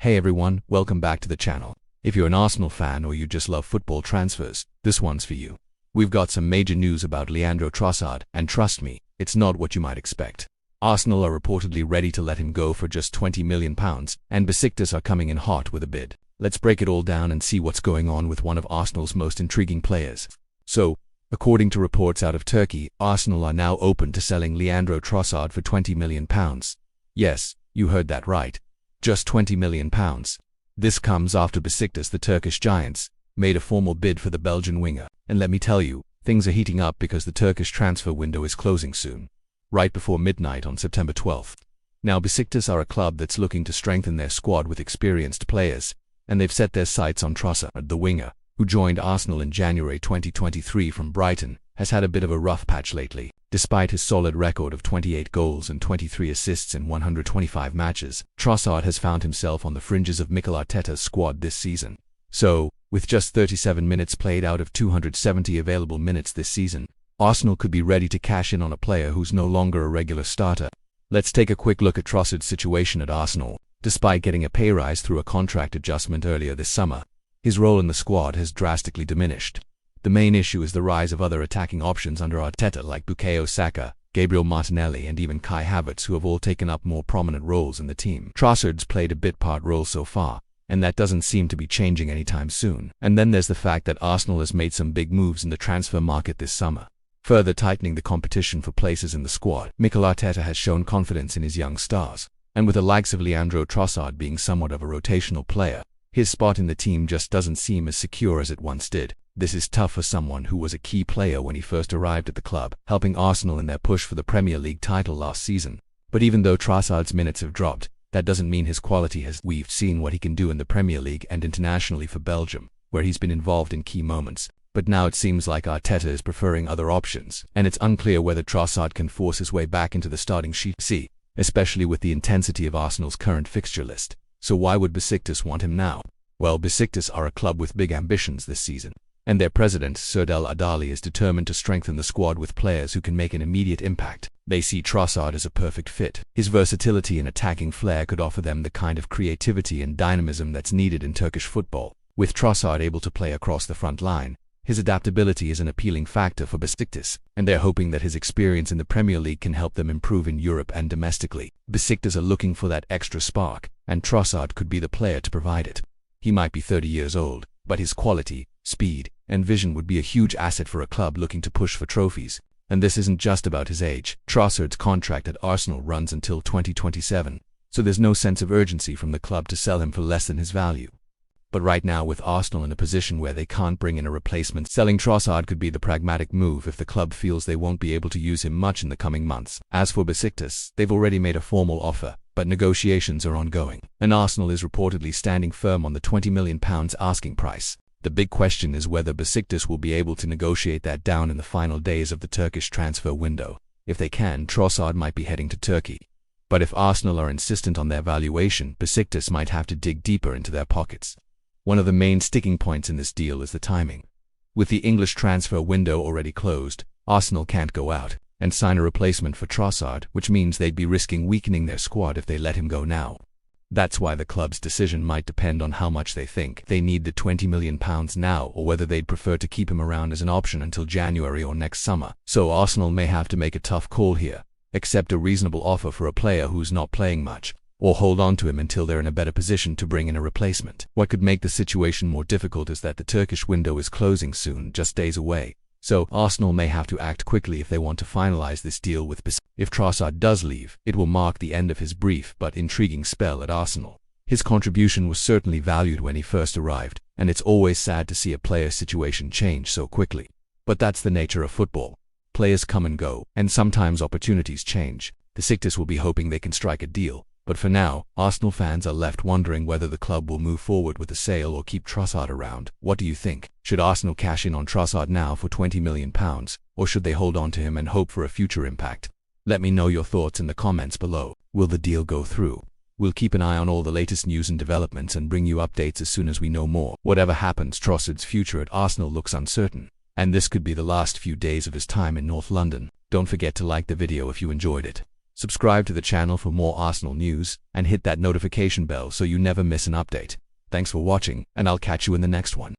Hey everyone, welcome back to the channel. If you're an Arsenal fan or you just love football transfers, this one's for you. We've got some major news about Leandro Trossard, and trust me, it's not what you might expect. Arsenal are reportedly ready to let him go for just £20 million, and Besiktas are coming in hot with a bid. Let's break it all down and see what's going on with one of Arsenal's most intriguing players. So, according to reports out of Turkey, Arsenal are now open to selling Leandro Trossard for £20 million. Yes, you heard that right. Just £20 million. This comes after Besiktas, the Turkish giants, made a formal bid for the Belgian winger. And let me tell you, things are heating up because the Turkish transfer window is closing soon, right before midnight on September 12th. Now, Besiktas are a club that's looking to strengthen their squad with experienced players, and they've set their sights on Trossard, the winger, who joined Arsenal in January 2023 from Brighton, has had a bit of a rough patch lately. Despite his solid record of 28 goals and 23 assists in 125 matches, Trossard has found himself on the fringes of Mikel Arteta's squad this season. So, with just 37 minutes played out of 270 available minutes this season, Arsenal could be ready to cash in on a player who's no longer a regular starter. Let's take a quick look at Trossard's situation at Arsenal. Despite getting a pay rise through a contract adjustment earlier this summer, his role in the squad has drastically diminished. The main issue is the rise of other attacking options under Arteta like Bukayo Saka, Gabriel Martinelli and even Kai Havertz, who have all taken up more prominent roles in the team. Trossard's played a bit-part role so far, and that doesn't seem to be changing anytime soon. And then there's the fact that Arsenal has made some big moves in the transfer market this summer, further tightening the competition for places in the squad. Mikel Arteta has shown confidence in his young stars, and with the likes of Leandro Trossard being somewhat of a rotational player, his spot in the team just doesn't seem as secure as it once did. This is tough for someone who was a key player when he first arrived at the club, helping Arsenal in their push for the Premier League title last season. But even though Trossard's minutes have dropped, that doesn't mean his quality has. We've seen what he can do in the Premier League and internationally for Belgium, where he's been involved in key moments. But now it seems like Arteta is preferring other options, and it's unclear whether Trossard can force his way back into the starting sheet, especially with the intensity of Arsenal's current fixture list. So why would Besiktas want him now? Well, Besiktas are a club with big ambitions this season, and their president, Serdal Adali, is determined to strengthen the squad with players who can make an immediate impact. They see Trossard as a perfect fit. His versatility and attacking flair could offer them the kind of creativity and dynamism that's needed in Turkish football. With Trossard able to play across the front line, his adaptability is an appealing factor for Besiktas, and they're hoping that his experience in the Premier League can help them improve in Europe and domestically. Besiktas are looking for that extra spark, and Trossard could be the player to provide it. He might be 30 years old, but his quality, speed, and vision would be a huge asset for a club looking to push for trophies. And this isn't just about his age. Trossard's contract at Arsenal runs until 2027, so there's no sense of urgency from the club to sell him for less than his value. But right now, with Arsenal in a position where they can't bring in a replacement, selling Trossard could be the pragmatic move if the club feels they won't be able to use him much in the coming months. As for Besiktas, they've already made a formal offer, but negotiations are ongoing, and Arsenal is reportedly standing firm on the £20 million asking price. The big question is whether Besiktas will be able to negotiate that down in the final days of the Turkish transfer window. If they can, Trossard might be heading to Turkey. But if Arsenal are insistent on their valuation, Besiktas might have to dig deeper into their pockets. One of the main sticking points in this deal is the timing. With the English transfer window already closed, Arsenal can't go out and sign a replacement for Trossard, which means they'd be risking weakening their squad if they let him go now. That's why the club's decision might depend on how much they think they need the £20 million now, or whether they'd prefer to keep him around as an option until January or next summer. So Arsenal may have to make a tough call here: accept a reasonable offer for a player who's not playing much, or hold on to him until they're in a better position to bring in a replacement. What could make the situation more difficult is that the Turkish window is closing soon, just days away. So Arsenal may have to act quickly if they want to finalize this deal with Besiktas. If Trossard does leave, it will mark the end of his brief but intriguing spell at Arsenal. His contribution was certainly valued when he first arrived, and it's always sad to see a player's situation change so quickly. But that's the nature of football. Players come and go, and sometimes opportunities change. Besiktas will be hoping they can strike a deal, but for now, Arsenal fans are left wondering whether the club will move forward with the sale or keep Trossard around. What do you think? Should Arsenal cash in on Trossard now for £20 million, or should they hold on to him and hope for a future impact? Let me know your thoughts in the comments below. Will the deal go through? We'll keep an eye on all the latest news and developments and bring you updates as soon as we know more. Whatever happens, Trossard's future at Arsenal looks uncertain, and this could be the last few days of his time in North London. Don't forget to like the video if you enjoyed it. Subscribe to the channel for more Arsenal news and hit that notification bell so you never miss an update. Thanks for watching, and I'll catch you in the next one.